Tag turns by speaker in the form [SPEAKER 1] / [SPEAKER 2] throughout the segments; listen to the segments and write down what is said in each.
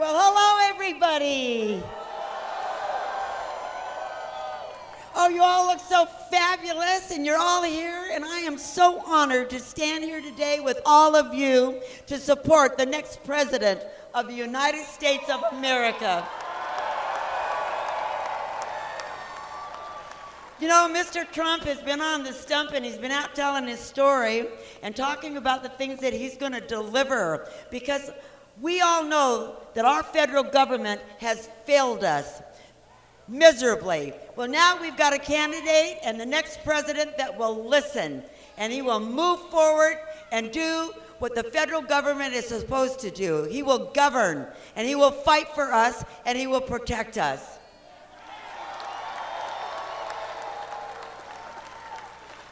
[SPEAKER 1] Well, hello, everybody. Oh, you all look so fabulous, and you're all here, and I am so honored to stand here today with all of you to support the next president of the United States of America. You know, Mr. Trump has been on the stump, and he's been out telling his story and talking about the things that he's going to deliver, because we all know that our federal government has failed us miserably. Well, now we've got a candidate and the next president that will listen, and he will move forward and do what the federal government is supposed to do. He will govern, and he will fight for us, and he will protect us.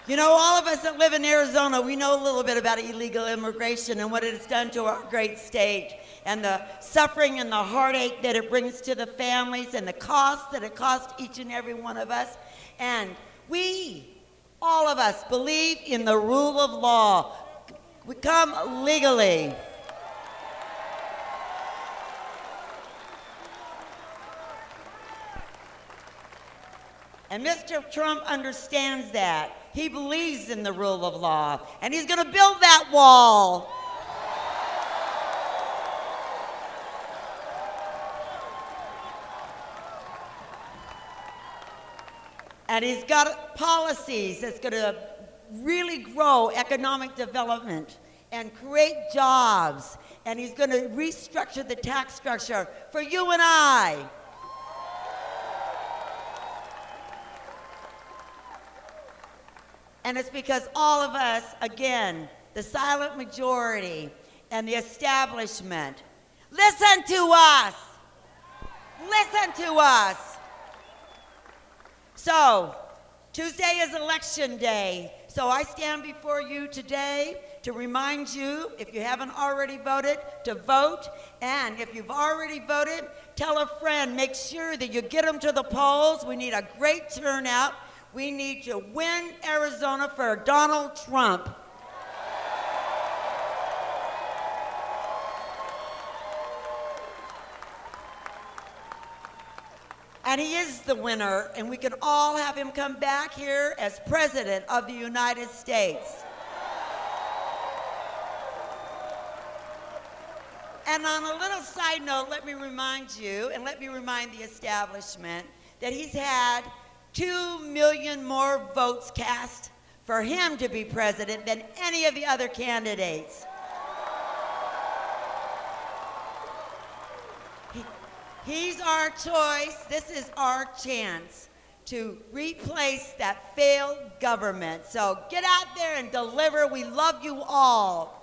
[SPEAKER 1] You know, all of us that live in Arizona, we know a little bit about illegal immigration and what it's done to our great state, and the suffering and the heartache that it brings to the families, and the cost that it costs each and every one of us. And we, all of us, believe in the rule of law. We come legally. And Mr. Trump understands that. He believes in the rule of law, and he's going to build that wall. And he's got policies that's going to really grow economic development and create jobs. And he's going to restructure the tax structure for you and I. And it's because all of us, again, the silent majority and the establishment, listen to us. Listen to us. So, Tuesday is election day. So I stand before you today to remind you, if you haven't already voted, to vote. And if you've already voted, tell a friend. Make sure that you get them to the polls. We need a great turnout. We need to win Arizona for Donald Trump. And he is the winner, and we can all have him come back here as President of the United States. And on a little side note, let me remind you, and let me remind the establishment, that he's had 2 million more votes cast for him to be president than any of the other candidates. He's our choice. This is our chance to replace that failed government. So get out there and deliver. We love you all.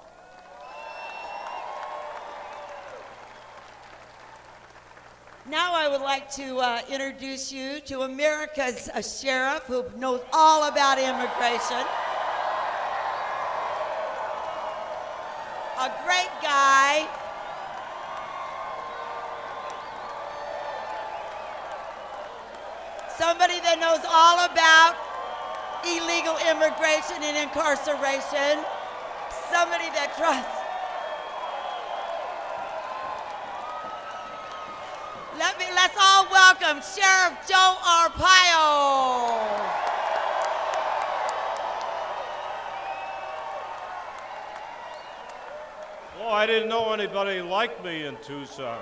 [SPEAKER 1] Now I would like to introduce you to America's sheriff, who knows all about immigration. A great guy. Somebody that knows all about illegal immigration and incarceration. Somebody that trusts. Let's all welcome Sheriff Joe Arpaio.
[SPEAKER 2] Well, I didn't know anybody like me in Tucson.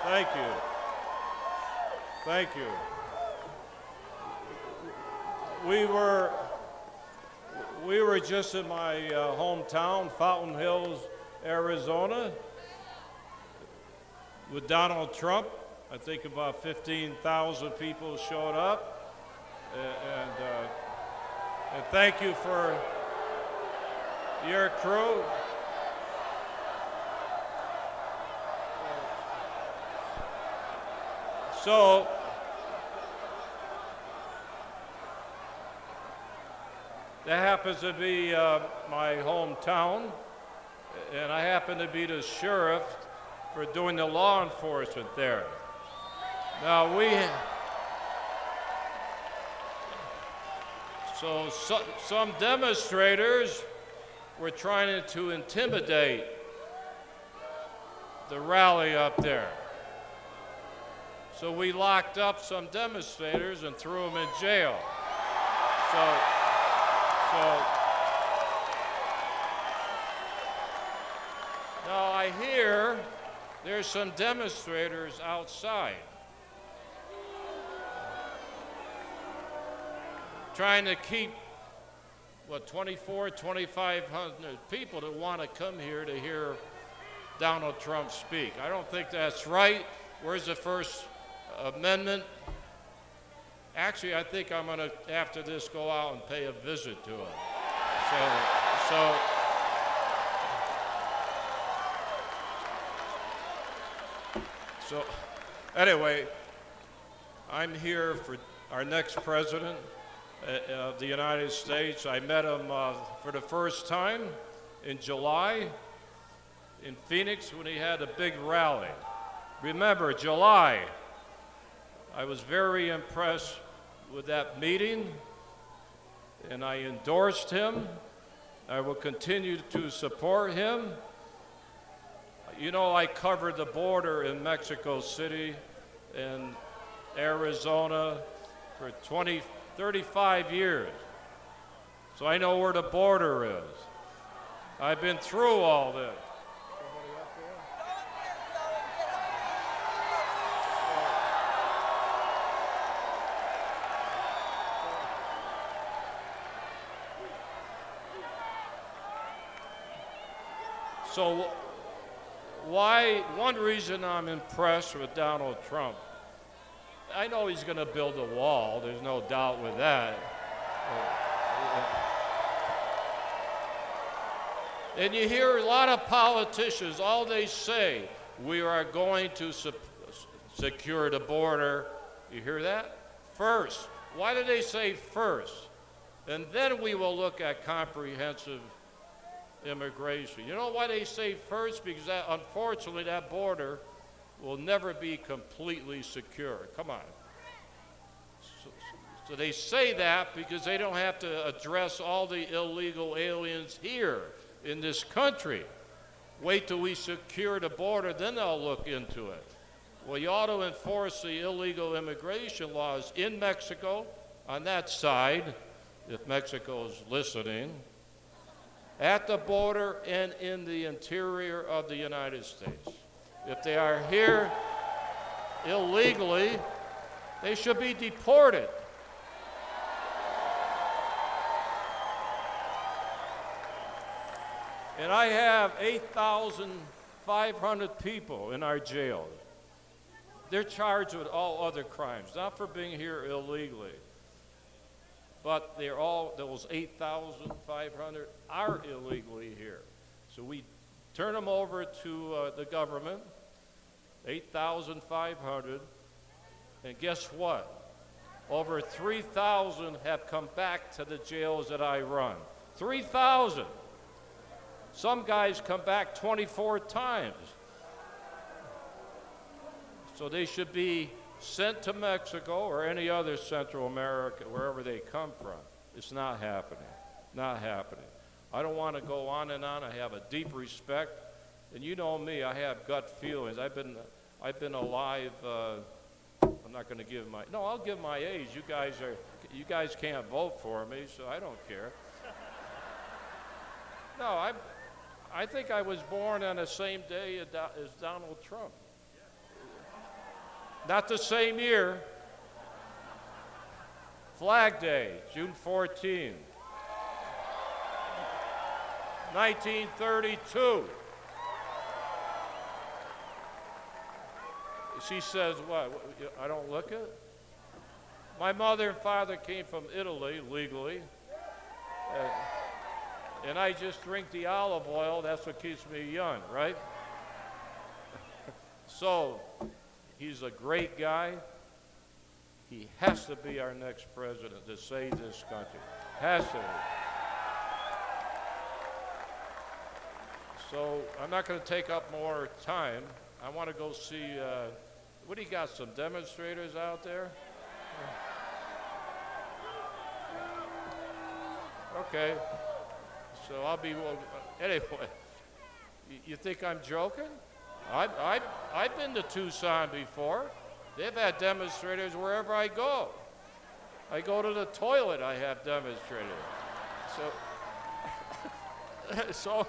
[SPEAKER 2] Thank you. Thank you. We were just in my hometown, Fountain Hills, Arizona, with Donald Trump. I think about 15,000 people showed up, and thank you for your crew. So, that happens to be my hometown, and I happen to be the sheriff for doing the law enforcement there. Now some demonstrators were trying to intimidate the rally up there. So we locked up some demonstrators and threw them in jail. So now I hear there's some demonstrators outside trying to keep, 2,500 people that want to come here to hear Donald Trump speak. I don't think that's right. Where's the First Amendment? Actually, I think I'm going to, after this, go out and pay a visit to him. So anyway, I'm here for our next president of the United States. I met him for the first time in July in Phoenix when he had a big rally. Remember, July. I was very impressed with that meeting, and I endorsed him. I will continue to support him. You know, I covered the border in Mexico City and Arizona for 35 years. So I know where the border is. I've been through all this. So one reason I'm impressed with Donald Trump, I know he's going to build a wall, there's no doubt with that. And you hear a lot of politicians, all they say, we are going to secure the border. You hear that? First. Why do they say first? And then we will look at comprehensive immigration. You know why they say first? Because unfortunately that border will never be completely secure. Come on. So they say that because they don't have to address all the illegal aliens here in this country. Wait till we secure the border, then they'll look into it. Well, you ought to enforce the illegal immigration laws in Mexico, on that side, if Mexico is listening, at the border and in the interior of the United States. If they are here illegally, they should be deported. And I have 8,500 people in our jails. They're charged with all other crimes, not for being here illegally. But they're all, those 8,500 are illegally here. So we turn them over to the government, 8,500, and guess what? Over 3,000 have come back to the jails that I run. 3,000. Some guys come back 24 times. So they should be sent to Mexico or any other Central America, wherever they come from. It's not happening. Not happening. I don't want to go on and on. I have a deep respect. And you know me, I have gut feelings. I've been alive, I'm not going to give my, no, I'll give my age. You guys can't vote for me, so I don't care. No, I think I was born on the same day as Donald Trump. Not the same year. Flag Day, June 14, 1932. She says, what, I don't look it? My mother and father came from Italy legally. And I just drink the olive oil, that's what keeps me young, right? So, he's a great guy. He has to be our next president to save this country. Has to be. So, I'm not going to take up more time. I want to go see, what do you got, some demonstrators out there? Okay. So I'll be, anyway, you think I'm joking? I've been to Tucson before. They've had demonstrators wherever I go. I go to the toilet, I have demonstrators. So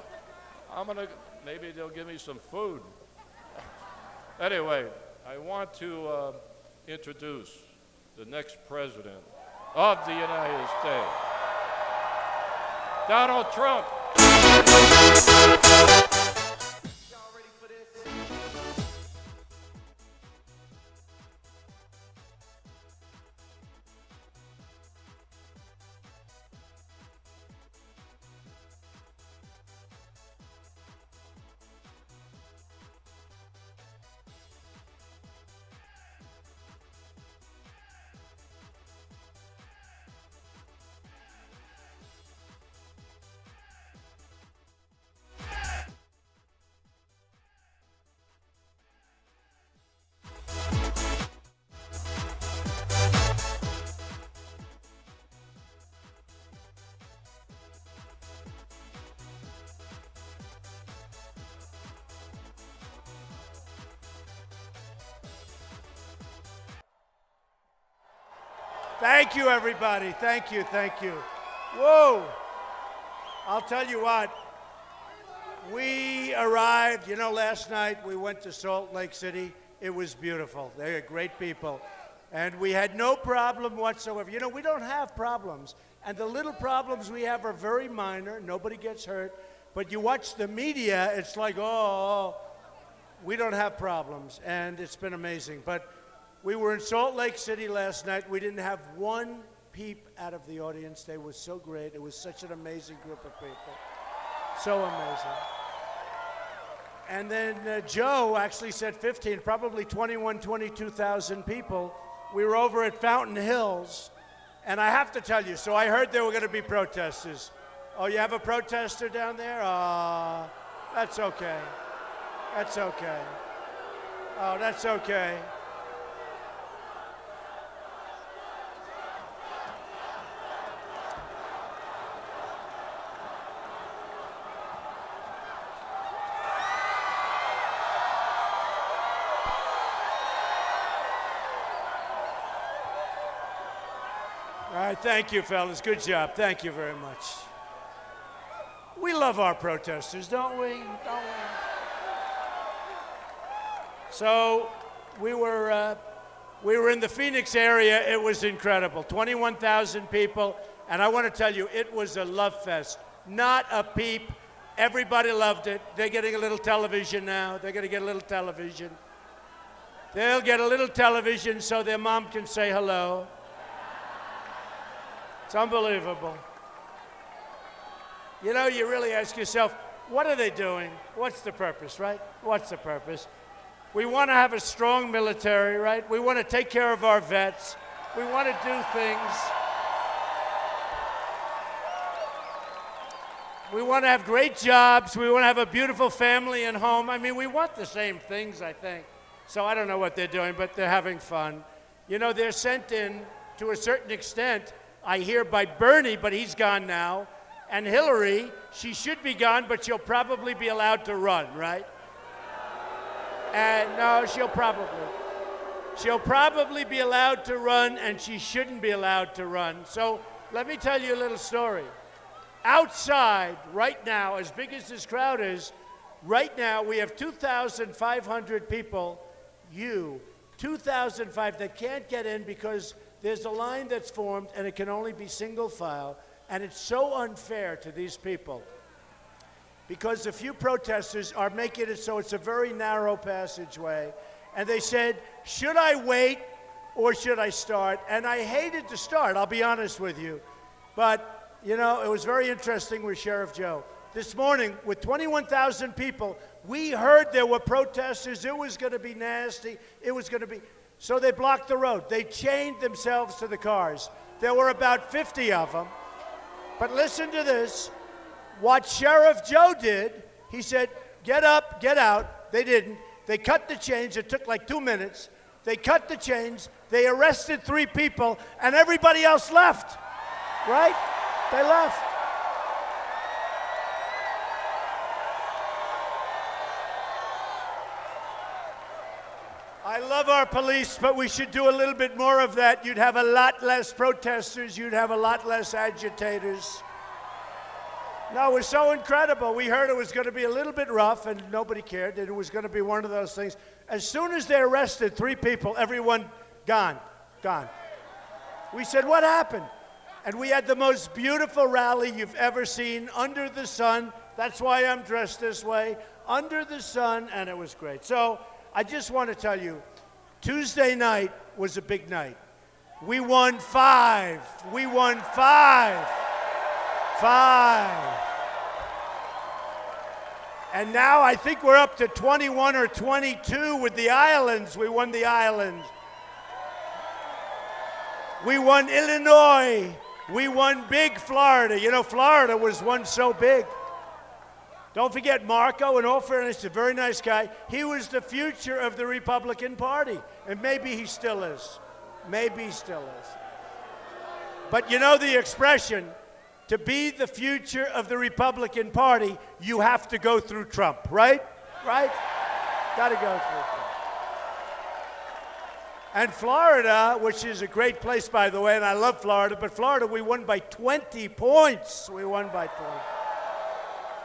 [SPEAKER 2] maybe they'll give me some food. Anyway, I want to introduce the next president of the United States, Donald Trump.
[SPEAKER 3] Thank you, everybody. Thank you, thank you. Whoa. I'll tell you what. We arrived, last night we went to Salt Lake City. It was beautiful. They are great people. And we had no problem whatsoever. We don't have problems. And the little problems we have are very minor. Nobody gets hurt. But you watch the media, it's like, we don't have problems. And it's been amazing. But we were in Salt Lake City last night. We didn't have one peep out of the audience. They were so great. It was such an amazing group of people. So amazing. And then Joe actually said 15, probably 22,000 people. We were over at Fountain Hills. And I have to tell you, so I heard there were going to be protesters. Oh, you have a protester down there? That's okay. That's okay. Oh, that's okay. All right, thank you, fellas. Good job. Thank you very much. We love our protesters, don't we? So we were in the Phoenix area. It was incredible. 21,000 people. And I want to tell you, it was a love fest. Not a peep. Everybody loved it. They're getting a little television now. They're going to get a little television. They'll get a little television so their mom can say hello. It's unbelievable. You really ask yourself, what are they doing? What's the purpose, right? What's the purpose? We want to have a strong military, right? We want to take care of our vets. We want to do things. We want to have great jobs. We want to have a beautiful family and home. I mean, we want the same things, I think. So I don't know what they're doing, but they're having fun. They're sent in, to a certain extent, I hear by Bernie, but he's gone now. And Hillary, she should be gone, but she'll probably be allowed to run, right? And no, she'll probably be allowed to run, and she shouldn't be allowed to run. So let me tell you a little story. Outside, right now, as big as this crowd is, right now we have 2,500 people, 2,005 that can't get in because there's a line that's formed, and it can only be single file, and it's so unfair to these people because a few protesters are making it so it's a very narrow passageway, and they said, should I wait or should I start? And I hated to start, I'll be honest with you, but, it was very interesting with Sheriff Joe. This morning, with 21,000 people, we heard there were protesters. It was going to be nasty. It was going to be... So they blocked the road. They chained themselves to the cars. There were about 50 of them. But listen to this. What Sheriff Joe did, he said, get up, get out. They didn't. They cut the chains. It took like 2 minutes. They cut the chains. They arrested 3 people, and everybody else left. Right? They left. I love our police, but we should do a little bit more of that. You'd have a lot less protesters. You'd have a lot less agitators. No, it was so incredible. We heard it was going to be a little bit rough, and nobody cared. It was going to be one of those things. As soon as they arrested 3 people, everyone gone. We said, what happened? And we had the most beautiful rally you've ever seen under the sun. That's why I'm dressed this way, under the sun, and it was great. So I just want to tell you, Tuesday night was a big night. We won 5. We won 5. 5. And now I think we're up to 21 or 22 with the islands. We won the islands. We won Illinois. We won big Florida. You know, Florida was one so big. Don't forget Marco, in all fairness, a very nice guy. He was the future of the Republican Party. And maybe he still is. Maybe he still is. But you know the expression, to be the future of the Republican Party, you have to go through Trump, right? Right? Got to go through Trump. And Florida, which is a great place, by the way, and I love Florida, but Florida, we won by 20 points. We won by 20.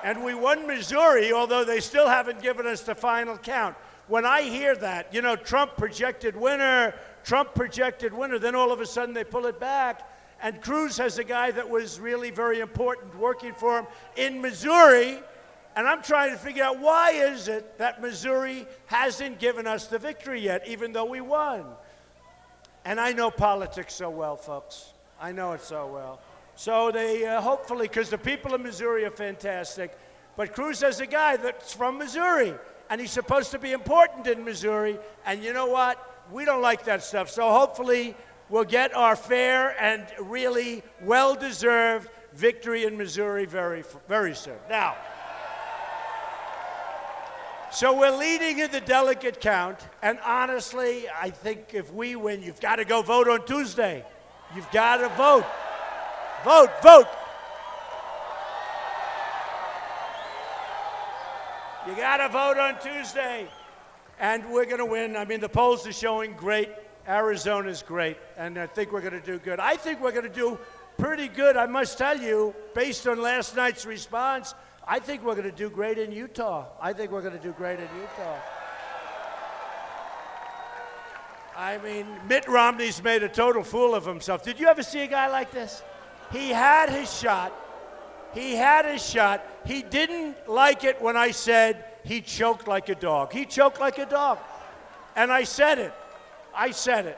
[SPEAKER 3] And we won Missouri, although they still haven't given us the final count. When I hear that, you know, Trump projected winner, then all of a sudden they pull it back. And Cruz has a guy that was really very important working for him in Missouri. And I'm trying to figure out why is it that Missouri hasn't given us the victory yet, even though we won. And I know politics so well, folks. I know it so well. So they hopefully, because the people of Missouri are fantastic, but Cruz has a guy that's from Missouri, and he's supposed to be important in Missouri. And you know what? We don't like that stuff. So hopefully we'll get our fair and really well-deserved victory in Missouri very, very soon. Now, so we're leading in the delegate count, and honestly, I think if we win, you've got to go vote on Tuesday. You've got to vote. Vote, vote. You got to vote on Tuesday, and we're going to win. I mean, the polls are showing great. Arizona's great, and I think we're going to do good. I think we're going to do pretty good, I must tell you, based on last night's response. I think we're going to do great in Utah. I mean, Mitt Romney's made a total fool of himself. Did you ever see a guy like this? He had his shot. He didn't like it when I said he choked like a dog. He choked like a dog. And I said it.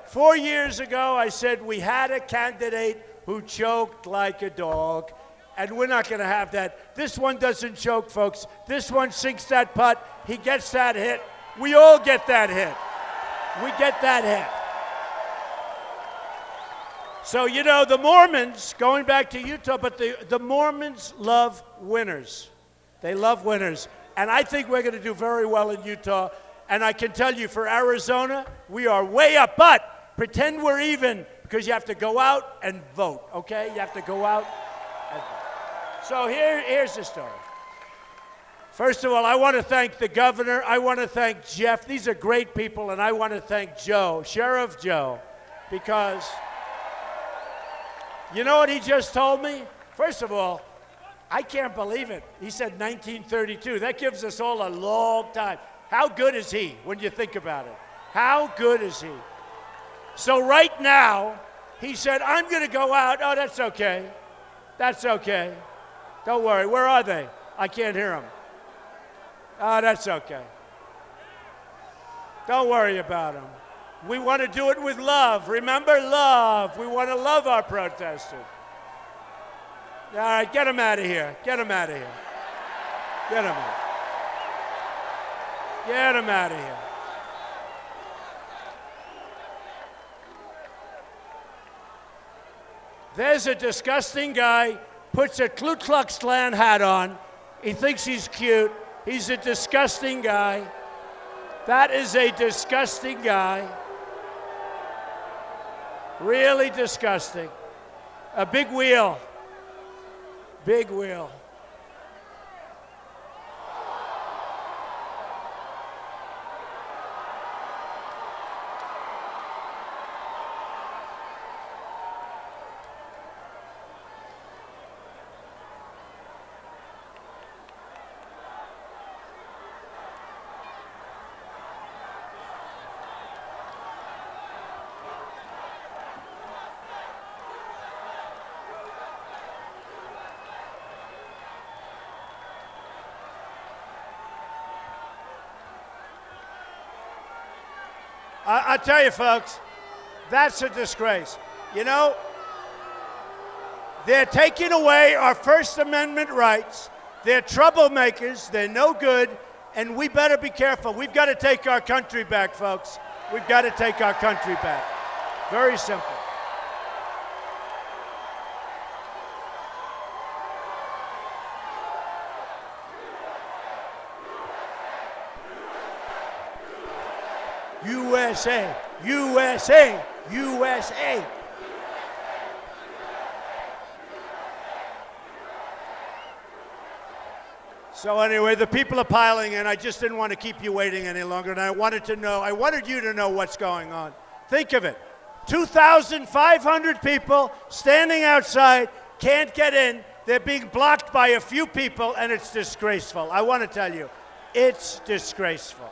[SPEAKER 3] 4 years ago, I said we had a candidate who choked like a dog. And we're not going to have that. This one doesn't choke, folks. This one sinks that putt. He gets that hit. We all get that hit. So, you know, the Mormons, going back to Utah, but the Mormons love winners. They love winners. And I think we're going to do very well in Utah. And I can tell you, for Arizona, we are way up. But pretend we're even, because you have to go out and vote, okay? You have to go out and vote. So here's the story. First of all, I want to thank the governor. I want to thank Jeff. These are great people, and I want to thank Joe, Sheriff Joe, because you know what he just told me? First of all, I can't believe it. He said 1932. That gives us all a long time. How good is he when you think about it? How good is he? So right now, he said, I'm going to go out. Oh, that's okay. That's okay. Don't worry. Where are they? I can't hear them. Oh, that's okay. Don't worry about them. We want to do it with love. Remember, love. We want to love our protesters. All right, get them out of here. Get them out of here. Get them out. Get them out of here. There's a disgusting guy, puts a Ku Klux Klan hat on. He thinks he's cute. He's a disgusting guy. That is a disgusting guy. Really disgusting. A big wheel. Big wheel. I tell you, folks, that's a disgrace. You know, they're taking away our First Amendment rights. They're troublemakers. They're no good. And we better be careful. We've got to take our country back, folks. We've got to take our country back. Very simple. USA, USA, USA. So anyway, the people are piling in. I just didn't want to keep you waiting any longer, and I wanted you to know what's going on. Think of it. 2,500 people standing outside, can't get in. They're being blocked by a few people, and it's disgraceful. I want to tell you, it's disgraceful.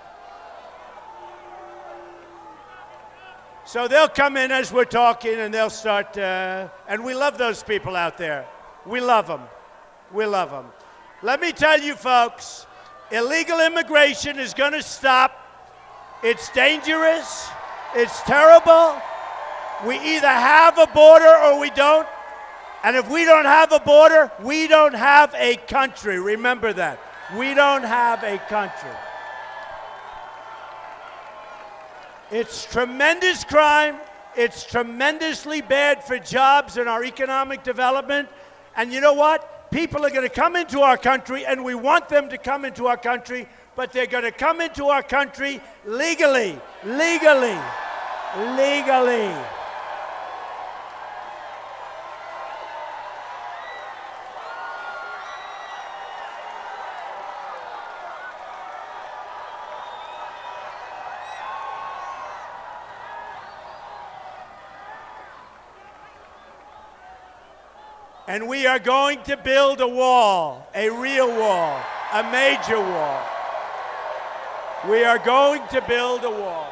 [SPEAKER 3] So they'll come in as we're talking, and they'll start, and we love those people out there. We love them. We love them. Let me tell you, folks, illegal immigration is going to stop. It's dangerous. It's terrible. We either have a border or we don't. And if we don't have a border, we don't have a country. Remember that. We don't have a country. It's tremendous crime. It's tremendously bad for jobs and our economic development. And you know what? People are going to come into our country, and we want them to come into our country, but they're going to come into our country legally. Legally. Legally. And we are going to build a wall, a real wall, a major wall. We are going to build a wall.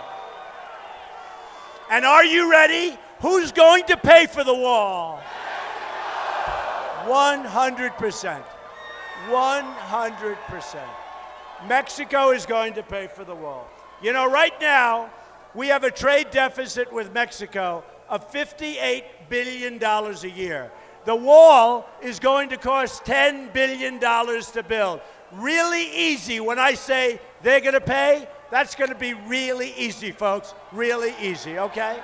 [SPEAKER 3] And are you ready? Who's going to pay for the wall? 100%. 100%. Mexico is going to pay for the wall. You know, right now, we have a trade deficit with Mexico of $58 billion a year. The wall is going to cost $10 billion to build. Really easy. When I say they're going to pay, that's going to be really easy, folks. Really easy, okay?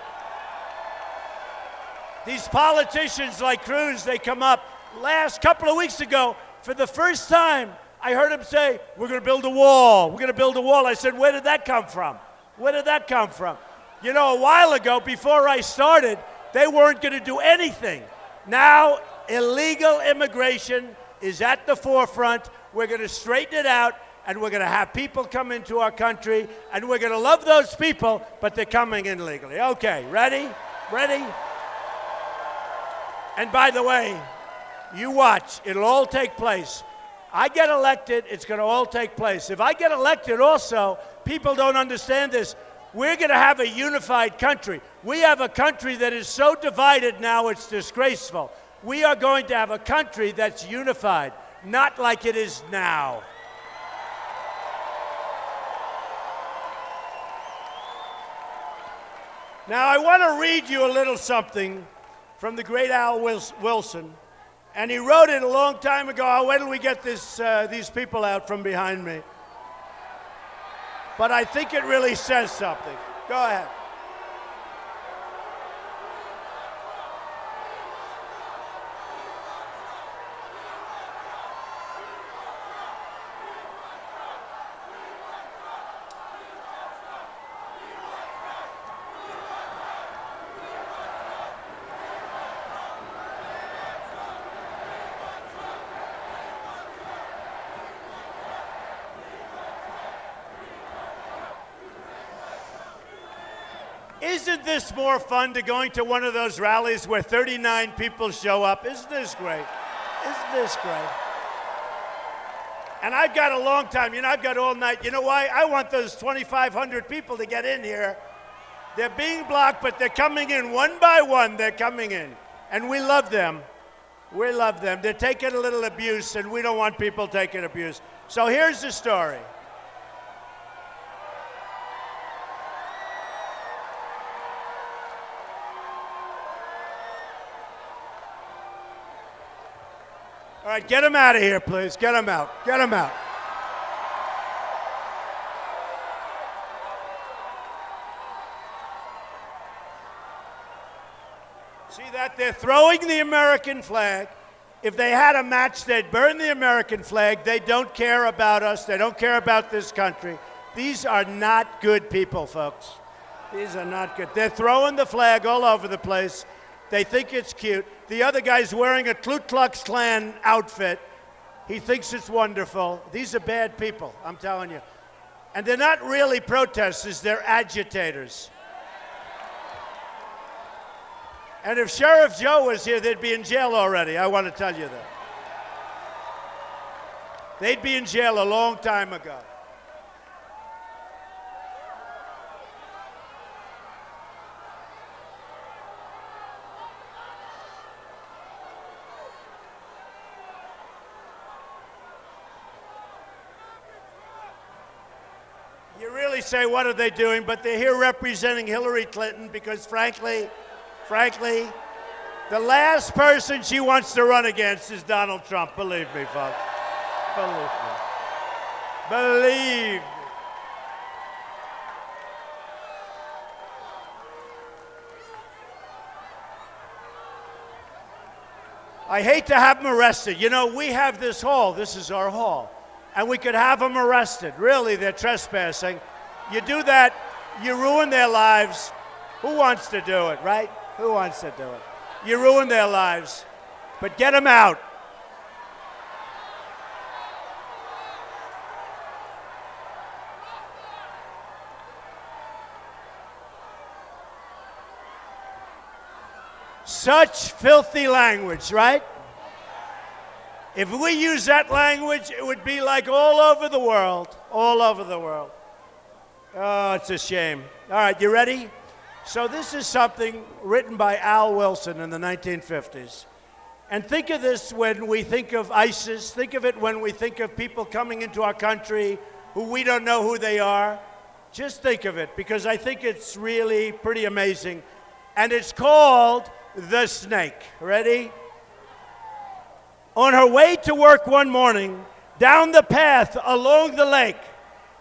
[SPEAKER 3] These politicians like Cruz, they come up. Last couple of weeks ago, for the first time, I heard him say, we're going to build a wall. We're going to build a wall. I said, where did that come from? Where did that come from? You know, a while ago, before I started, they weren't going to do anything. Now, illegal immigration is at the forefront. We're going to straighten it out, and we're going to have people come into our country, and we're going to love those people, but they're coming in legally. Okay, ready? Ready? And by the way, you watch. It'll all take place. I get elected, it's going to all take place. If I get elected also, people don't understand this. We're going to have a unified country. We have a country that is so divided now it's disgraceful. We are going to have a country that's unified, not like it is now. Now, I want to read you a little something from the great Al Wilson, and he wrote it a long time ago. I'll wait till we get these people out from behind me. But I think it really says something. Go ahead. Isn't this more fun to going to one of those rallies where 39 people show up? Isn't this great? Isn't this great? And I've got a long time. You know, I've got all night. You know why? I want those 2,500 people to get in here. They're being blocked, but they're coming in one by one. They're coming in. And we love them. We love them. They're taking a little abuse, and we don't want people taking abuse. So here's the story. All right, get him out of here, please. Get him out. Get him out. See that? They're throwing the American flag. If they had a match, they'd burn the American flag. They don't care about us. They don't care about this country. These are not good people, folks. These are not good. They're throwing the flag all over the place. They think it's cute. The other guy's wearing a Ku Klux Klan outfit. He thinks it's wonderful. These are bad people, I'm telling you. And they're not really protesters, they're agitators. And if Sheriff Joe was here, they'd be in jail already. I want to tell you that. They'd be in jail a long time ago. You really say, what are they doing? But they're here representing Hillary Clinton because, frankly, the last person she wants to run against is Donald Trump. Believe me, folks. Believe me. Believe me. I hate to have them arrested. You know, we have this hall. This is our hall. And we could have them arrested. Really, they're trespassing. You do that, you ruin their lives. Who wants to do it, right? Who wants to do it? You ruin their lives. But get them out. Such filthy language, right? If we use that language, it would be like all over the world. All over the world. Oh, it's a shame. All right, you ready? So this is something written by Al Wilson in the 1950s. And think of this when we think of ISIS. Think of it when we think of people coming into our country who we don't know who they are. Just think of it, because I think it's really pretty amazing. And it's called The Snake. Ready? On her way to work one morning, down the path along the lake,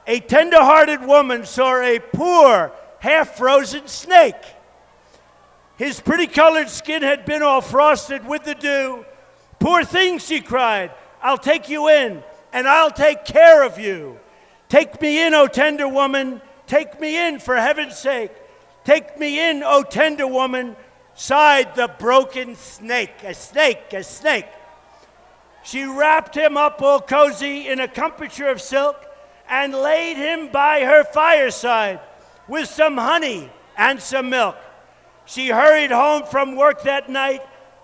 [SPEAKER 3] a tender-hearted woman saw a poor, half-frozen snake. His pretty-colored skin had been all frosted with the dew. "Poor thing," she cried, "I'll take you in, and I'll take care of you. Take me in, O tender woman, take me in for heaven's sake. Take me in, O tender woman," sighed the broken snake. A snake, a snake. She wrapped him up all cozy in a comforter of silk and laid him by her fireside with some honey and some milk. She hurried home from work that night,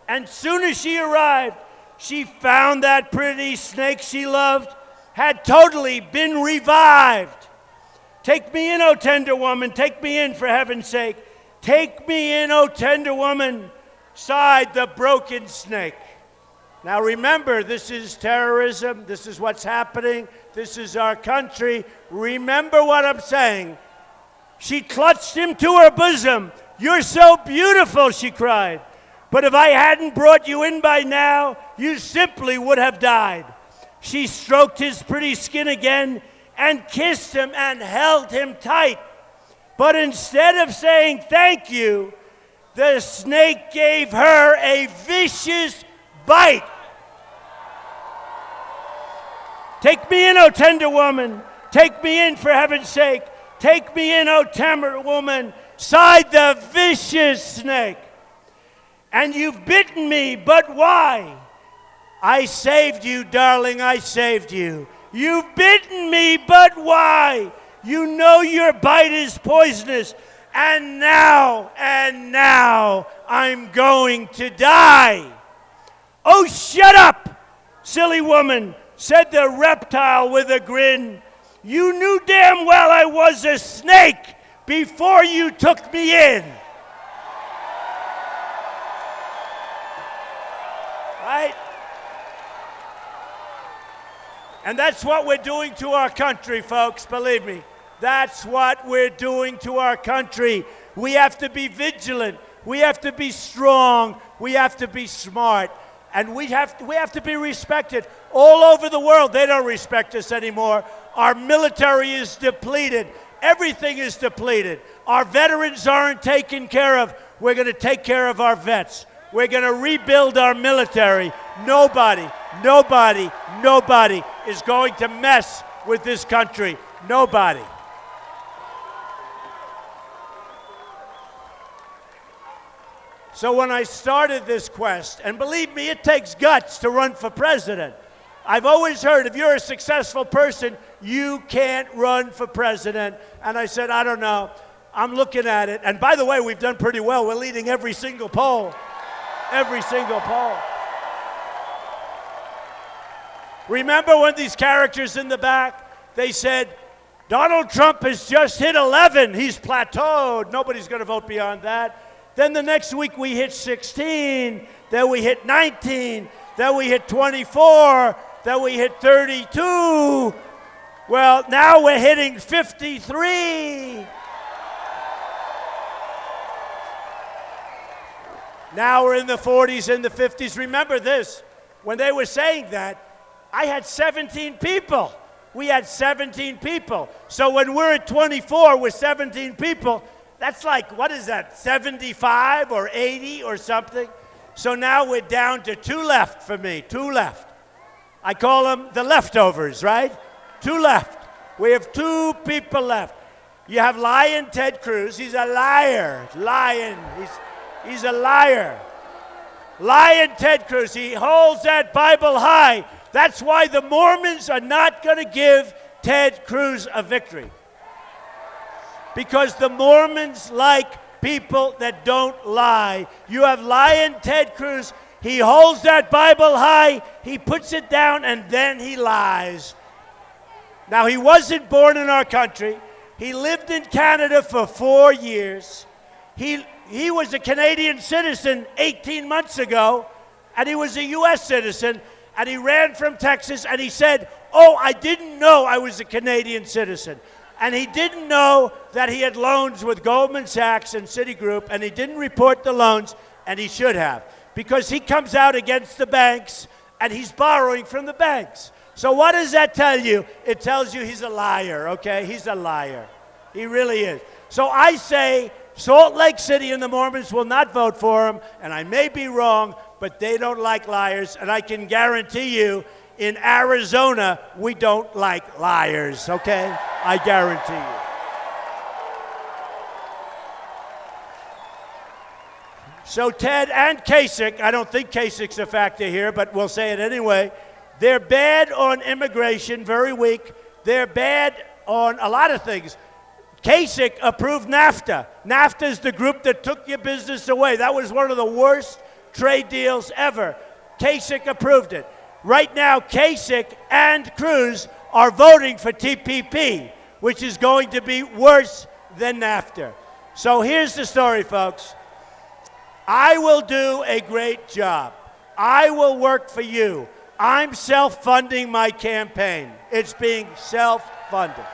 [SPEAKER 3] and soon as she arrived, she found that pretty snake she loved had totally been revived. "Take me in, O tender woman, take me in for heaven's sake. Take me in, O tender woman," sighed the broken snake. Now remember, this is terrorism. This is what's happening. This is our country. Remember what I'm saying. She clutched him to her bosom. "You're so beautiful," she cried. "But if I hadn't brought you in by now, you simply would have died." She stroked his pretty skin again and kissed him and held him tight. But instead of saying thank you, the snake gave her a vicious bite. "Take me in, O tender woman. Take me in for heaven's sake. Take me in, O tender woman," sighed the vicious snake. "And you've bitten me, but why?" "I saved you, darling, I saved you." "You've bitten me, but why?" "You know your bite is poisonous. And now, I'm going to die." "Oh, shut up, silly woman," said the reptile with a grin. "You knew damn well I was a snake before you took me in." Right? And that's what we're doing to our country, folks, believe me. That's what we're doing to our country. We have to be vigilant. We have to be strong. We have to be smart. And we have to be respected. All over the world, they don't respect us anymore. Our military is depleted. Everything is depleted. Our veterans aren't taken care of. We're going to take care of our vets. We're going to rebuild our military. Nobody is going to mess with this country. Nobody. So when I started this quest, and believe me, it takes guts to run for president. I've always heard if you're a successful person, you can't run for president. And I said, I don't know. I'm looking at it. And by the way, we've done pretty well. We're leading every single poll. Every single poll. Remember when these characters in the back, they said, Donald Trump has just hit 11. He's plateaued. Nobody's going to vote beyond that. Then the next week we hit 16. Then we hit 19. Then we hit 24. Then we hit 32. Well, now we're hitting 53. Now we're in the 40s and the 50s. Remember this, when they were saying that, I had 17 people. We had 17 people. So when we're at 24 with 17 people, that's like, what is that, 75 or 80 or something? So now we're down to 2 left for me, 2 left. I call them the leftovers, right? 2 left. We have 2 people left. You have Lion Ted Cruz. He's a liar. Lion. He's a liar. Lion Ted Cruz. He holds that Bible high. That's why the Mormons are not going to give Ted Cruz a victory. Because the Mormons like people that don't lie. You have Lion Ted Cruz. He holds that Bible high. He puts it down, and then he lies. Now, he wasn't born in our country. He lived in Canada for 4 years. He was a Canadian citizen 18 months ago, and he was a U.S. citizen, and he ran from Texas, and he said, oh, I didn't know I was a Canadian citizen. And he didn't know that he had loans with Goldman Sachs and Citigroup, and he didn't report the loans, and he should have, because he comes out against the banks, and he's borrowing from the banks. So what does that tell you? It tells you he's a liar, okay? He's a liar. He really is. So I say Salt Lake City and the Mormons will not vote for him, and I may be wrong, but they don't like liars, and I can guarantee you in Arizona, we don't like liars, okay? I guarantee you. So Ted and Kasich, I don't think Kasich's a factor here, but we'll say it anyway. They're bad on immigration, very weak. They're bad on a lot of things. Kasich approved NAFTA. NAFTA is the group that took your business away. That was one of the worst trade deals ever. Kasich approved it. Right now, Kasich and Cruz are voting for TPP, which is going to be worse than NAFTA. So here's the story, folks. I will do a great job. I will work for you. I'm self-funding my campaign. It's being self-funded.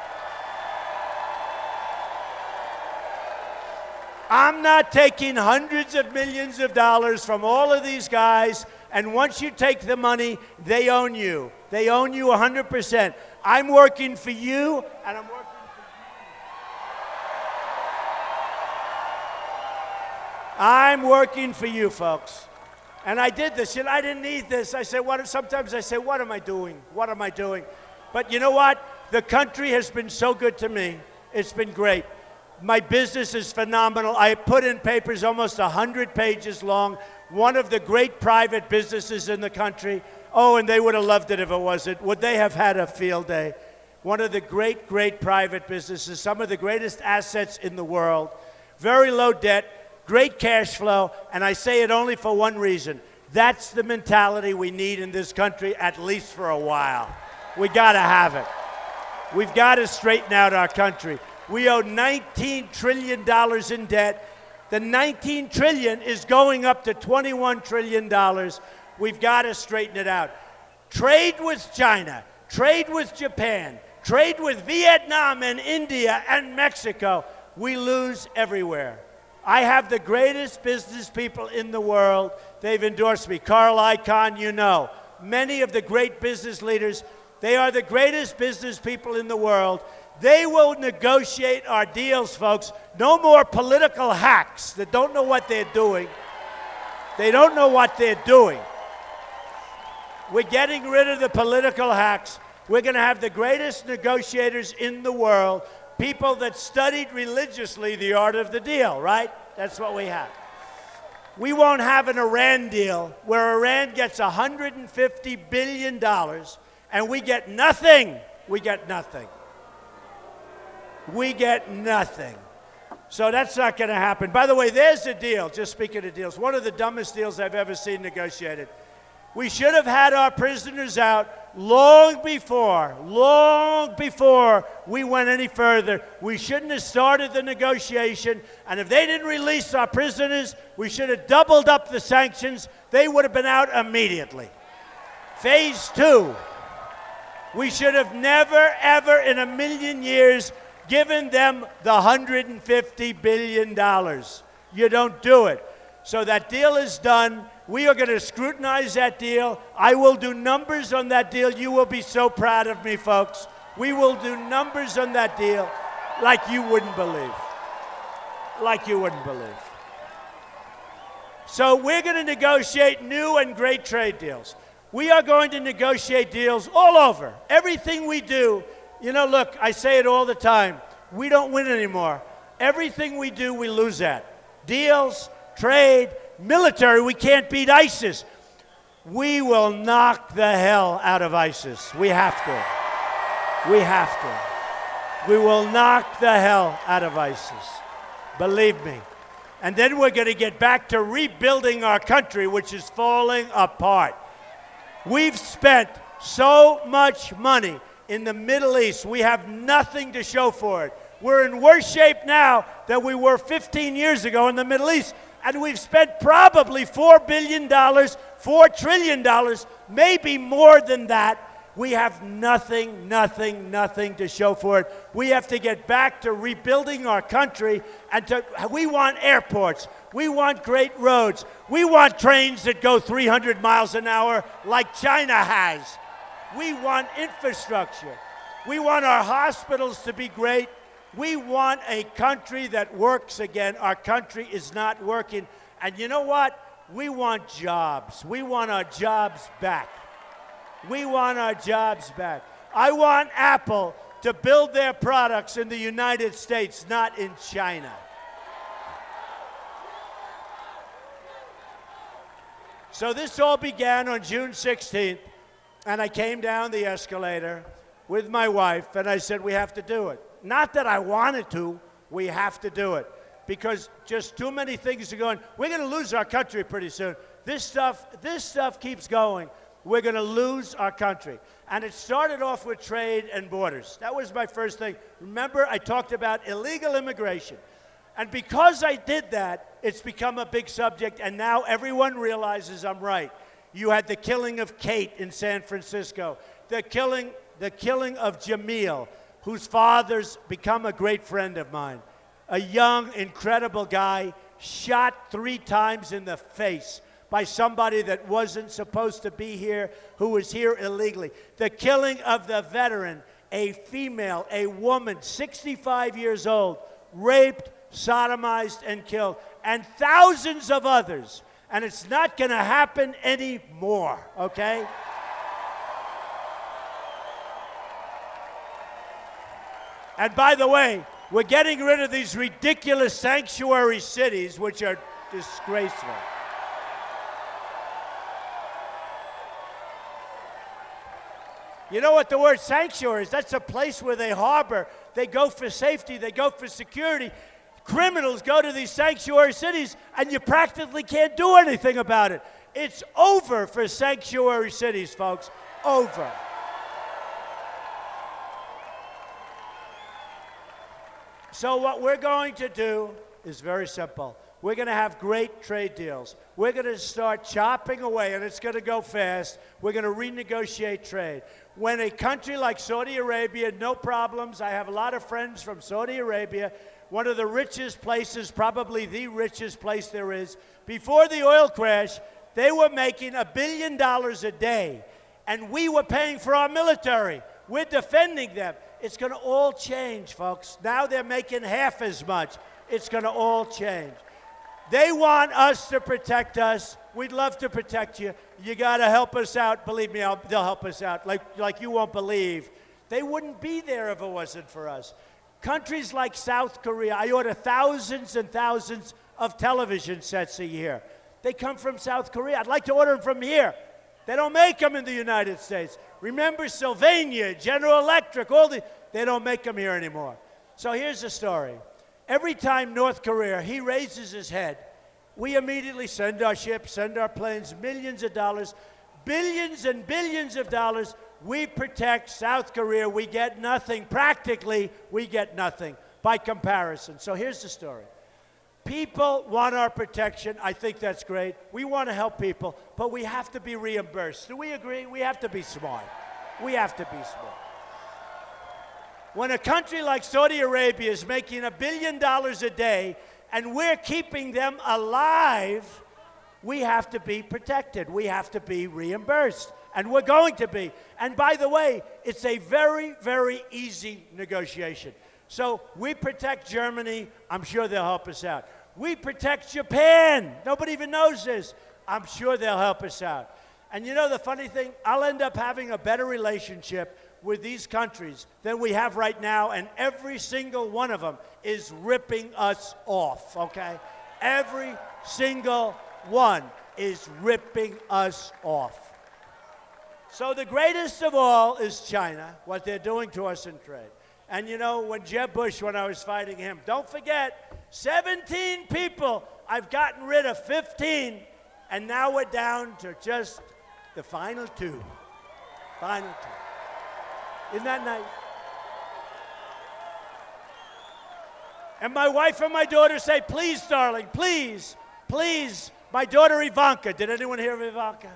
[SPEAKER 3] I'm not taking hundreds of millions of dollars from all of these guys, and once you take the money, they own you. They own you 100%. I'm working for you, and I'm working for you. I'm working for you, folks. And I did this. You know, I didn't need this. I say, sometimes I say, what am I doing? What am I doing? But you know what? The country has been so good to me. It's been great. My business is phenomenal. I put in papers almost 100 pages long. One of the great private businesses in the country. Oh, and they would have loved it if it wasn't. Would they have had a field day? One of the great, great private businesses, some of the greatest assets in the world. Very low debt, great cash flow, and I say it only for one reason. That's the mentality we need in this country, at least for a while. We got to have it. We've got to straighten out our country. We owe $19 trillion in debt. The $19 trillion is going up to $21 trillion. We've got to straighten it out. Trade with China, trade with Japan, trade with Vietnam and India and Mexico. We lose everywhere. I have the greatest business people in the world. They've endorsed me. Carl Icahn, you know. Many of the great business leaders, they are the greatest business people in the world. They will negotiate our deals, folks. No more political hacks that don't know what they're doing. They don't know what they're doing. We're getting rid of the political hacks. We're going to have the greatest negotiators in the world, people that studied religiously the art of the deal, right? That's what we have. We won't have an Iran deal where Iran gets $150 billion and we get nothing. We get nothing. We get nothing. So that's not going to happen. By the way, there's a deal, just speaking of deals, one of the dumbest deals I've ever seen negotiated. We should have had our prisoners out long before we went any further. We shouldn't have started the negotiation. And if they didn't release our prisoners, we should have doubled up the sanctions. They would have been out immediately. Phase 2, we should have never, ever in a million years given them the $150 billion. You don't do it. So that deal is done. We are going to scrutinize that deal. I will do numbers on that deal. You will be so proud of me, folks. We will do numbers on that deal like you wouldn't believe. Like you wouldn't believe. So we're going to negotiate new and great trade deals. We are going to negotiate deals all over. Everything we do, you know, look, I say it all the time. We don't win anymore. Everything we do, we lose at. Deals, trade, military, we can't beat ISIS. We will knock the hell out of ISIS. We have to. We have to. We will knock the hell out of ISIS. Believe me. And then we're going to get back to rebuilding our country, which is falling apart. We've spent so much money in the Middle East. We have nothing to show for it. We're in worse shape now than we were 15 years ago in the Middle East. And we've spent probably $4 billion, $4 trillion, maybe more than that. We have nothing to show for it. We have to get back to rebuilding our country. And we want airports. We want great roads. We want trains that go 300 miles an hour like China has. We want infrastructure. We want our hospitals to be great. We want a country that works again. Our country is not working. And you know what? We want jobs. We want our jobs back. We want our jobs back. I want Apple to build their products in the United States, not in China. So this all began on June 16th, and I came down the escalator with my wife, and I said, we have to do it. Not that I wanted to, we have to do it. Because just too many things are going. We're going to lose our country pretty soon. This stuff keeps going. We're going to lose our country. And it started off with trade and borders. That was my first thing. Remember, I talked about illegal immigration. And because I did that, it's become a big subject, and now everyone realizes I'm right. You had the killing of Kate in San Francisco, the killing of Jamil, whose father's become a great friend of mine. A young, incredible guy shot 3 times in the face by somebody that wasn't supposed to be here, who was here illegally. The killing of the veteran, a female, a woman, 65 years old, raped, sodomized, and killed, and thousands of others. And it's not going to happen anymore, okay? And by the way, we're getting rid of these ridiculous sanctuary cities, which are disgraceful. You know what the word sanctuary is? That's a place where they harbor. They go for safety. They go for security. Criminals go to these sanctuary cities, and you practically can't do anything about it. It's over for sanctuary cities, folks. Over. So what we're going to do is very simple. We're going to have great trade deals. We're going to start chopping away, and it's going to go fast. We're going to renegotiate trade. When a country like Saudi Arabia, no problems. I have a lot of friends from Saudi Arabia. one of the richest places, probably the richest place there is. Before the oil crash, they were making $1 billion a day, and we were paying for our military. We're defending them. It's going to all change, folks. Now they're making half as much. It's going to all change. They want us to protect us. We'd love to protect you. You got to help us out. Believe me, they'll help us out like you won't believe. They wouldn't be there if it wasn't for us. Countries like South Korea, I order thousands and thousands of television sets a year. They come from South Korea. I'd like to order them from here. They don't make them in the United States. Remember Sylvania, General Electric, they don't make them here anymore. So here's the story. Every time North Korea, he raises his head, we immediately send our ships, send our planes, millions of dollars, billions and billions of dollars. We protect South Korea. We get nothing. Practically, we get nothing by comparison. So here's the story. People want our protection. I think that's great. We want to help people, but we have to be reimbursed. Do we agree? We have to be smart. We have to be smart. When a country like Saudi Arabia is making $1 billion a day and we're keeping them alive, we have to be protected. We have to be reimbursed. And we're going to be. And by the way, it's a very, very easy negotiation. So we protect Germany. I'm sure they'll help us out. We protect Japan. Nobody even knows this. I'm sure they'll help us out. And you know the funny thing? I'll end up having a better relationship with these countries than we have right now, and every single one of them is ripping us off, okay? Every single one is ripping us off. So the greatest of all is China, what they're doing to us in trade. And you know, when Jeb Bush, when I was fighting him, don't forget, 17 people, I've gotten rid of 15, and now we're down to just the final two. Final two. Isn't that nice? And my wife and my daughter say, please, darling, please, please. My daughter Ivanka, did anyone hear of Ivanka?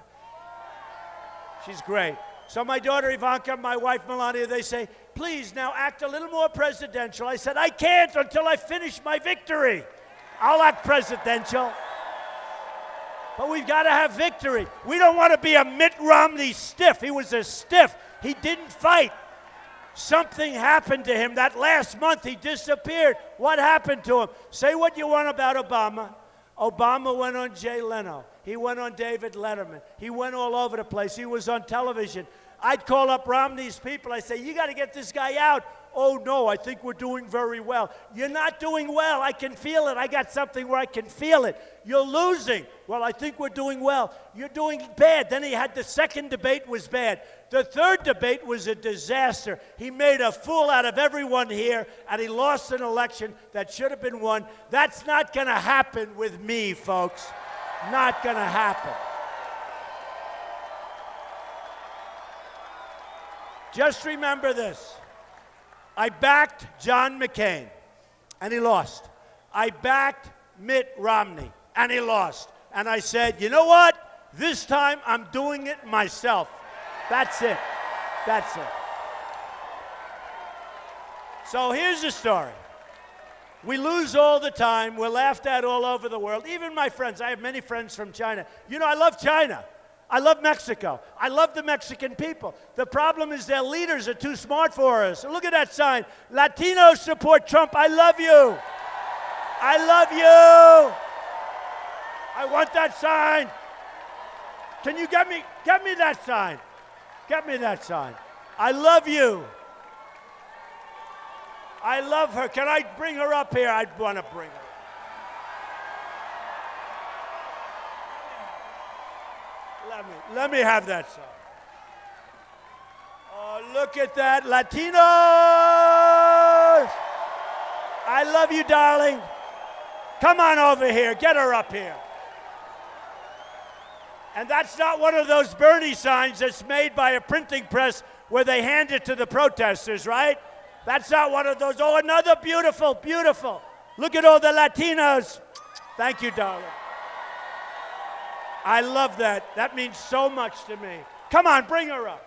[SPEAKER 3] She's great. So my daughter Ivanka, my wife Melania, they say, please now act a little more presidential. I said, I can't until I finish my victory. I'll act presidential. But we've got to have victory. We don't want to be a Mitt Romney stiff. He was a stiff. He didn't fight. Something happened to him. That last month he disappeared. What happened to him? Say what you want about Obama. Obama went on Jay Leno. He went on David Letterman. He went all over the place. He was on television. I'd call up Romney's people. I'd say, you got to get this guy out. Oh, no, I think we're doing very well. You're not doing well. I can feel it. I got something where I can feel it. You're losing. Well, I think we're doing well. You're doing bad. Then he had the second debate was bad. The third debate was a disaster. He made a fool out of everyone here, and he lost an election that should have been won. That's not going to happen with me, folks. Not going to happen. Just remember this. I backed John McCain, and he lost. I backed Mitt Romney, and he lost. And I said, you know what? This time I'm doing it myself. That's it. That's it. So here's the story. We lose all the time. We're laughed at all over the world. Even my friends. I have many friends from China. You know, I love China. I love Mexico. I love the Mexican people. The problem is their leaders are too smart for us. Look at that sign. Latinos support Trump. I love you. I love you. I want that sign. Can you get me that sign? Get me that sign. I love you. I love her. Can I bring her up here? I'd want to bring her. Let me have that song. Oh, look at that. Latinos! I love you, darling. Come on over here. Get her up here. And that's not one of those Bernie signs that's made by a printing press where they hand it to the protesters, right? That's not one of those. Oh, another beautiful, beautiful. Look at all the Latinos. Thank you, darling. I love that. That means so much to me. Come on, bring her up.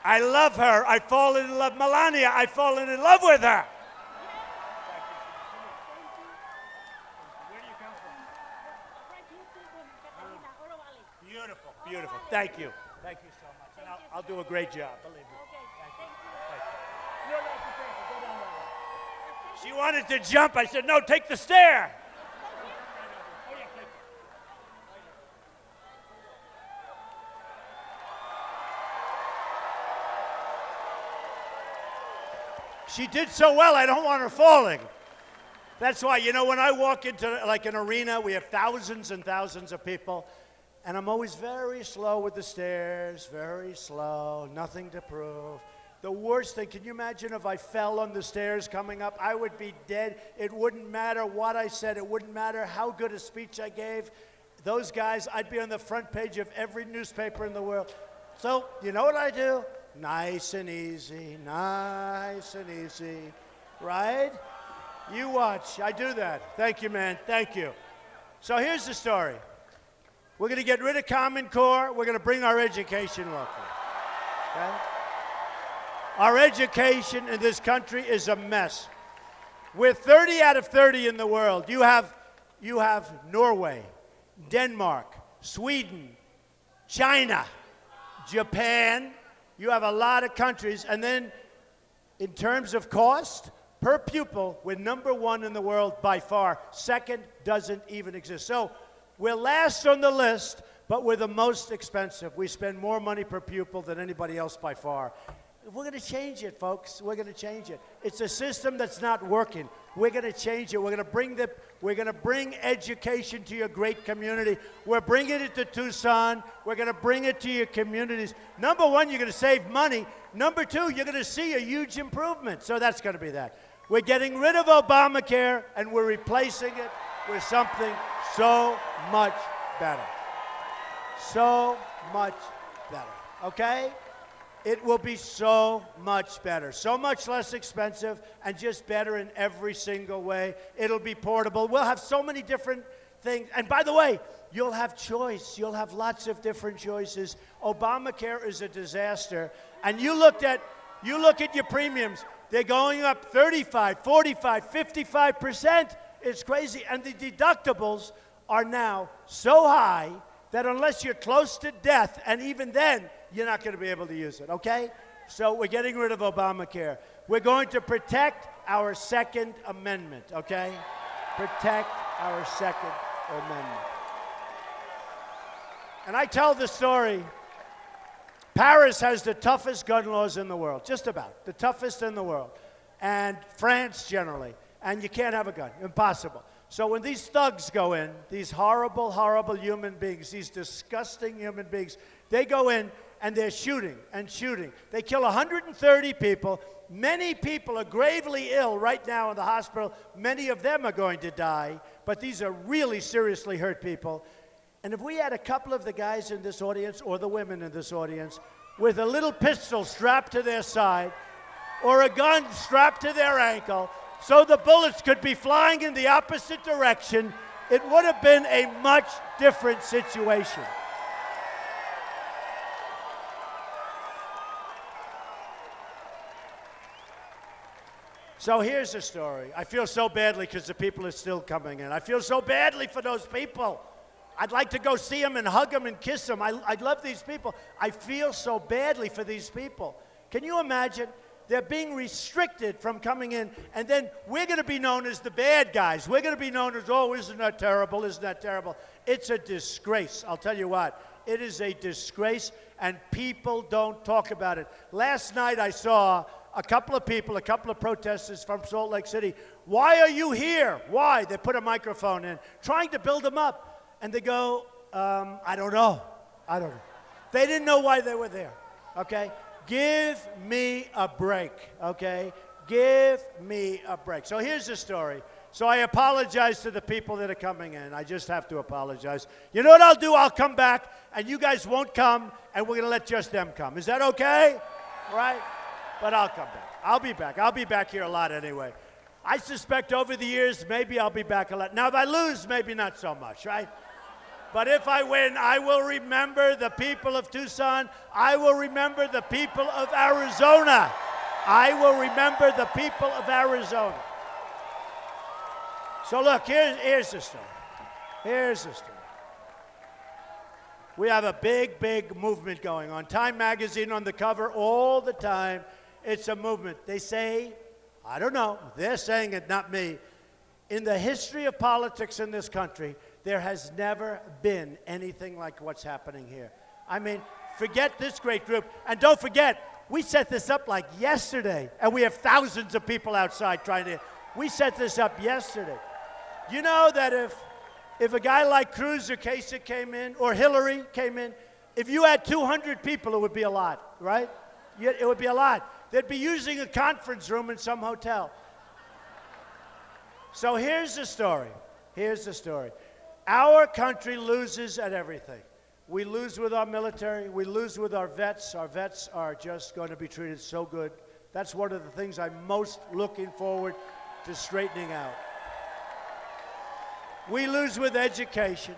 [SPEAKER 3] I love her. I've fallen in love. Melania, I've fallen in love with her. Where do you come from? Beautiful, beautiful. Thank you. Thank you so much. And I'll do a great job, believe me. Thank you. Thank you. You're not the person. Go down that way. She wanted to jump. I said, no, take the stair. She did so well, I don't want her falling. That's why, you know, when I walk into like an arena, we have thousands and thousands of people, and I'm always very slow with the stairs, very slow, nothing to prove. The worst thing, can you imagine if I fell on the stairs coming up? I would be dead. It wouldn't matter what I said. It wouldn't matter how good a speech I gave. Those guys, I'd be on the front page of every newspaper in the world. So, you know what I do? Nice and easy, right? You watch. I do that. Thank you, man. Thank you. So here's the story. We're going to get rid of Common Core. We're going to bring our education local. Okay? Our education in this country is a mess. We're 30 out of 30 in the world. You have Norway, Denmark, Sweden, China, Japan. You have a lot of countries, and then in terms of cost, per pupil, we're number one in the world by far. Second doesn't even exist. So we're last on the list, but we're the most expensive. We spend more money per pupil than anybody else by far. We're going to change it, folks. We're going to change it. It's a system that's not working. We're going to change it. We're going to bring education to your great community. We're bringing it to Tucson. We're going to bring it to your communities. Number one, you're going to save money. Number two, you're going to see a huge improvement. So that's going to be that. We're getting rid of Obamacare, and we're replacing it with something so much better. So much better. Okay? It will be so much better, so much less expensive, and just better in every single way. It'll be portable. We'll have so many different things. And by the way, you'll have choice. You'll have lots of different choices. Obamacare is a disaster. And you look at your premiums. They're going up 35, 45, 55%. It's crazy. And the deductibles are now so high that unless you're close to death, and even then, you're not going to be able to use it, okay? So we're getting rid of Obamacare. We're going to protect our Second Amendment, okay? Protect our Second Amendment. And I tell the story. Paris has the toughest gun laws in the world, just about, the toughest in the world. And France generally. And you can't have a gun, impossible. So when these thugs go in, these horrible, horrible human beings, these disgusting human beings, they go in and they're shooting and shooting. They kill 130 people. Many people are gravely ill right now in the hospital. Many of them are going to die, but these are really seriously hurt people. And if we had a couple of the guys in this audience, or the women in this audience, with a little pistol strapped to their side, or a gun strapped to their ankle, so the bullets could be flying in the opposite direction, it would have been a much different situation. So here's the story. I feel so badly because the people are still coming in. I feel so badly for those people. I'd like to go see them and hug them and kiss them. I love these people. I feel so badly for these people. Can you imagine? They're being restricted from coming in, and then we're going to be known as the bad guys. We're going to be known as, oh, isn't that terrible, isn't that terrible? It's a disgrace. I'll tell you what. It is a disgrace, and people don't talk about it. Last night I saw a couple of people, a couple of protesters from Salt Lake City. Why are you here? Why? They put a microphone in, trying to build them up. And they go, I don't know. I don't know. They didn't know why they were there, okay? Give me a break, okay? Give me a break. So here's the story. So I apologize to the people that are coming in. I just have to apologize. You know what I'll do? I'll come back, and you guys won't come, and we're going to let just them come. Is that okay? Right? But I'll come back. I'll be back. I'll be back here a lot anyway. I suspect over the years, maybe I'll be back a lot. Now, if I lose, maybe not so much, right? But if I win, I will remember the people of Tucson. I will remember the people of Arizona. I will remember the people of Arizona. So look, here's the story. Here's the story. We have a big, big movement going on. Time magazine on the cover all the time. It's a movement. They say, I don't know, they're saying it, not me. In the history of politics in this country, there has never been anything like what's happening here. I mean, forget this great group. And don't forget, we set this up like yesterday, and we have thousands of people outside trying to. We set this up yesterday. You know that if a guy like Cruz or Kasich came in, or Hillary came in, if you had 200 people, it would be a lot, right? It would be a lot. They'd be using a conference room in some hotel. So here's the story. Here's the story. Our country loses at everything. We lose with our military. We lose with our vets. Our vets are just going to be treated so good. That's one of the things I'm most looking forward to straightening out. We lose with education.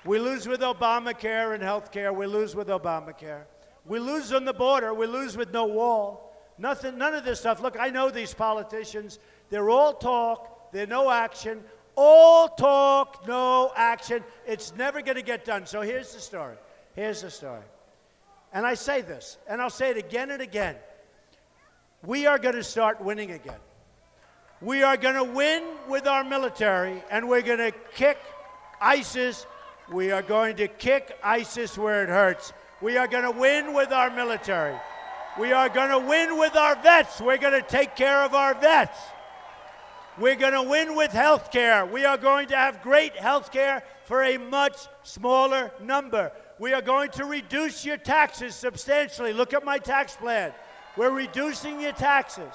[SPEAKER 3] We lose with Obamacare and health care. We lose with Obamacare. We lose on the border. We lose with no wall. Nothing, none of this stuff. Look, I know these politicians. They're all talk. They're no action. All talk, no action. It's never going to get done. So here's the story. Here's the story. And I say this, and I'll say it again and again. We are going to start winning again. We are going to win with our military, and we're going to kick ISIS. We are going to kick ISIS where it hurts. We are going to win with our military. We are going to win with our vets. We're going to take care of our vets. We're going to win with health care. We are going to have great health care for a much smaller number. We are going to reduce your taxes substantially. Look at my tax plan. We're reducing your taxes.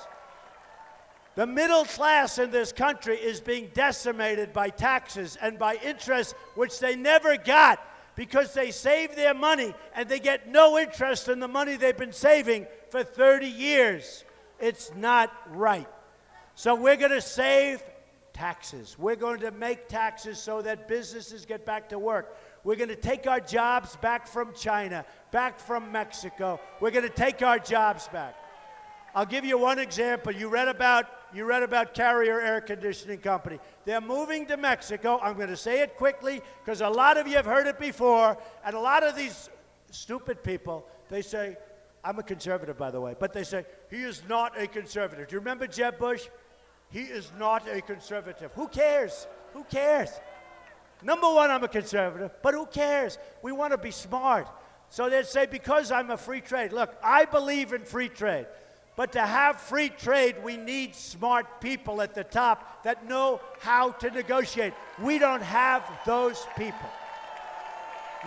[SPEAKER 3] The middle class in this country is being decimated by taxes and by interest, which they never got because they save their money and they get no interest in the money they've been saving for 30 years. It's not right. So we're going to save taxes. We're going to make taxes so that businesses get back to work. We're going to take our jobs back from China, back from Mexico. We're going to take our jobs back. I'll give you one example. You read about Carrier Air Conditioning Company. They're moving to Mexico. I'm going to say it quickly because a lot of you have heard it before, and a lot of these stupid people, they say, I'm a conservative, by the way, but they say, he is not a conservative. Do you remember Jeb Bush? He is not a conservative. Who cares? Who cares? Number one, I'm a conservative, but who cares? We want to be smart. So they'd say, because I'm a free trade. Look, I believe in free trade. But to have free trade, we need smart people at the top that know how to negotiate. We don't have those people.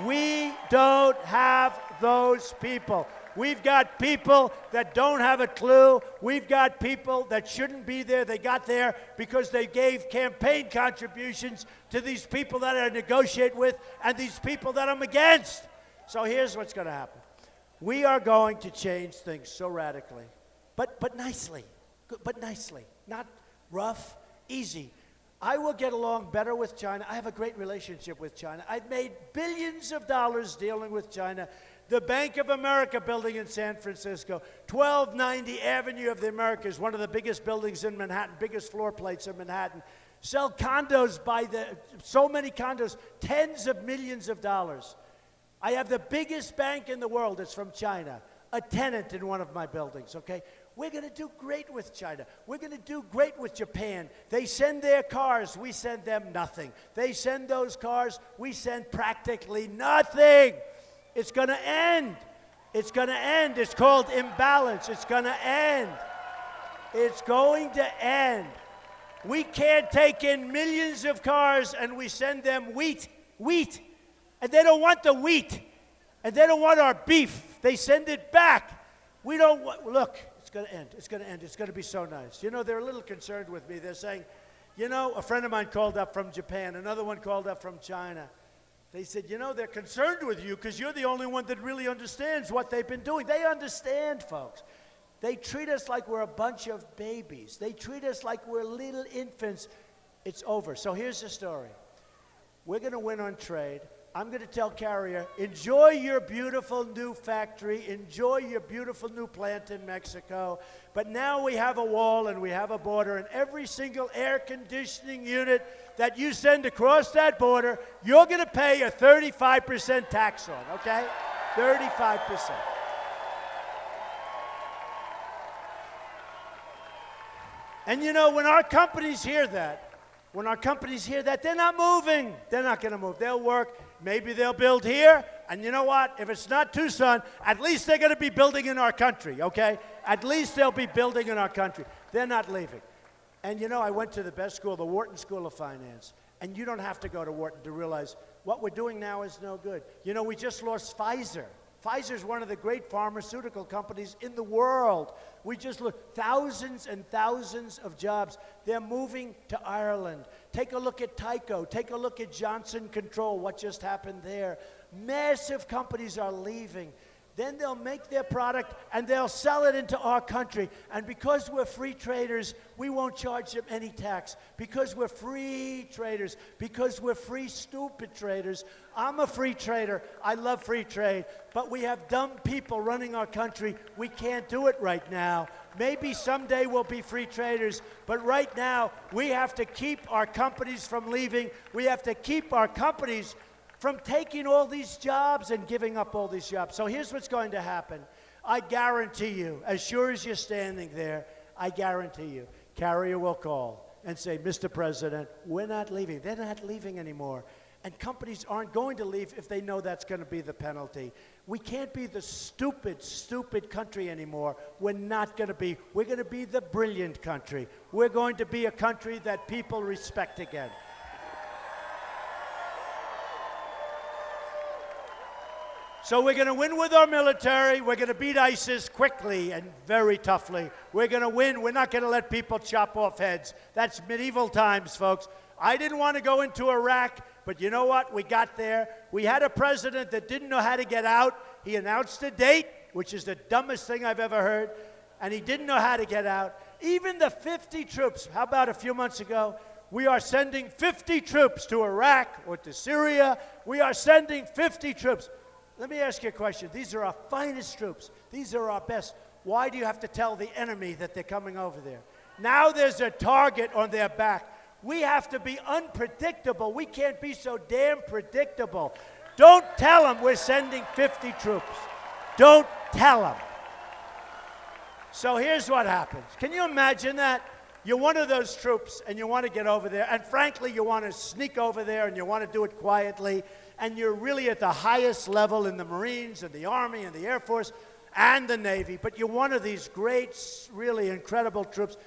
[SPEAKER 3] We don't have those people. We've got people that don't have a clue. We've got people that shouldn't be there. They got there because they gave campaign contributions to these people that I negotiate with and these people that I'm against. So here's what's going to happen. We are going to change things so radically, but nicely, not rough, easy. I will get along better with China. I have a great relationship with China. I've made billions of dollars dealing with China. The Bank of America building in San Francisco, 1290 Avenue of the Americas, one of the biggest buildings in Manhattan, biggest floor plates in Manhattan. Sell condos by so many condos, tens of millions of dollars. I have the biggest bank in the world. It's from China, a tenant in one of my buildings, okay? We're going to do great with China. We're going to do great with Japan. They send their cars. We send them nothing. They send those cars. We send practically nothing. It's going to end. It's going to end. It's called imbalance. It's going to end. It's going to end. We can't take in millions of cars and we send them wheat. And they don't want the wheat. And they don't want our beef. They send it back. We don't want, look, it's going to end. It's going to end. It's going to be so nice. You know, they're a little concerned with me. They're saying, you know, a friend of mine called up from Japan. Another one called up from China. They said, you know, they're concerned with you because you're the only one that really understands what they've been doing. They understand, folks. They treat us like we're a bunch of babies. They treat us like we're little infants. It's over. So here's the story. We're going to win on trade. I'm going to tell Carrier, enjoy your beautiful new factory, enjoy your beautiful new plant in Mexico, but now we have a wall and we have a border, and every single air conditioning unit that you send across that border, you're going to pay a 35% tax on, okay? 35%. And you know, when our companies hear that, they're not moving. They're not going to move. They'll work. Maybe they'll build here. And you know what? If it's not Tucson, at least they're going to be building in our country, okay? At least they'll be building in our country. They're not leaving. And you know, I went to the best school, the Wharton School of Finance. And you don't have to go to Wharton to realize what we're doing now is no good. You know, we just lost Pfizer. Pfizer is one of the great pharmaceutical companies in the world. We just lost thousands and thousands of jobs. They're moving to Ireland. Take a look at Tyco. Take a look at Johnson Control, what just happened there. Massive companies are leaving. Then they'll make their product and they'll sell it into our country. And because we're free traders, we won't charge them any tax. Because we're free traders, because we're free stupid traders. I'm a free trader. I love free trade. But we have dumb people running our country. We can't do it right now. Maybe someday we'll be free traders. But right now, we have to keep our companies from leaving. We have to keep our companies from taking all these jobs and giving up all these jobs. So here's what's going to happen. I guarantee you, as sure as you're standing there, I guarantee you, Carrier will call and say, Mr. President, we're not leaving. They're not leaving anymore. And companies aren't going to leave if they know that's going to be the penalty. We can't be the stupid, stupid country anymore. We're not going to be. We're going to be the brilliant country. We're going to be a country that people respect again. So we're going to win with our military. We're going to beat ISIS quickly and very toughly. We're going to win. We're not going to let people chop off heads. That's medieval times, folks. I didn't want to go into Iraq, but you know what? We got there. We had a president that didn't know how to get out. He announced a date, which is the dumbest thing I've ever heard, and he didn't know how to get out. Even the 50 troops, how about a few months ago? We are sending 50 troops to Iraq or to Syria. We are sending 50 troops. Let me ask you a question. These are our finest troops. These are our best. Why do you have to tell the enemy that they're coming over there? Now there's a target on their back. We have to be unpredictable. We can't be so damn predictable. Don't tell them we're sending 50 troops. Don't tell them. So here's what happens. Can you imagine that? You're one of those troops and you want to get over there, and frankly, you want to sneak over there and you want to do it quietly, and you're really at the highest level in the Marines and the Army and the Air Force and the Navy, but you're one of these great, really incredible troops,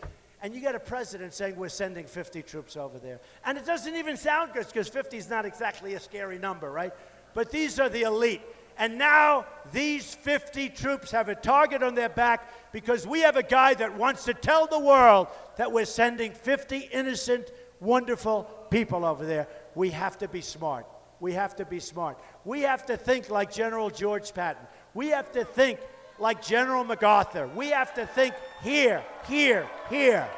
[SPEAKER 3] and you get a president saying we're sending 50 troops over there. And it doesn't even sound good because 50 is not exactly a scary number, right? But these are the elite. And now these 50 troops have a target on their back because we have a guy that wants to tell the world that we're sending 50 innocent, wonderful people over there. We have to be smart. We have to be smart. We have to think like General George Patton. We have to think like General MacArthur. We have to think here, here, here.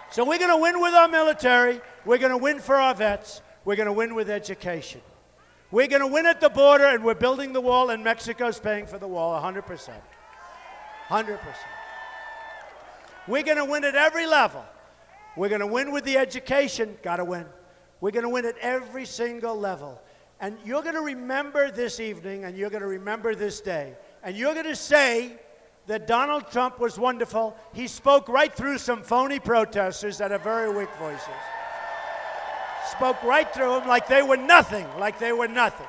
[SPEAKER 3] So we're going to win with our military. We're going to win for our vets. We're going to win with education. We're going to win at the border, and we're building the wall, and Mexico's paying for the wall 100%. 100%. We're going to win at every level. We're going to win with the education. Got to win. We're going to win at every single level. And you're going to remember this evening, and you're going to remember this day. And you're going to say that Donald Trump was wonderful. He spoke right through some phony protesters that have very weak voices. Spoke right through them like they were nothing, like they were nothing.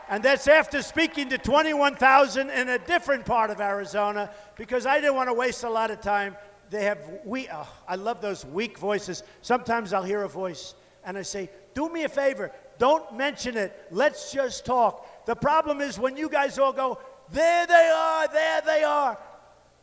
[SPEAKER 3] And that's after speaking to 21,000 in a different part of Arizona, because I didn't want to waste a lot of time. They have I love those weak voices. Sometimes I'll hear a voice and I say, do me a favor, don't mention it. Let's just talk. The problem is when you guys all go, there they are.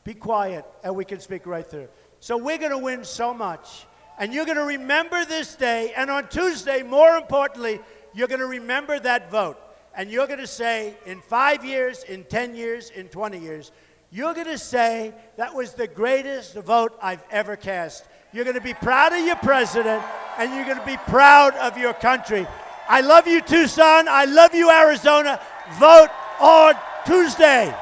[SPEAKER 3] Be quiet and we can speak right through. So we're going to win so much. And you're going to remember this day, and on Tuesday, more importantly, you're going to remember that vote. And you're going to say, in 5 years, in 10 years, in 20 years, you're going to say, that was the greatest vote I've ever cast. You're going to be proud of your president. and you're going to be proud of your country. I love you, Tucson. I love you, Arizona. Vote on Tuesday.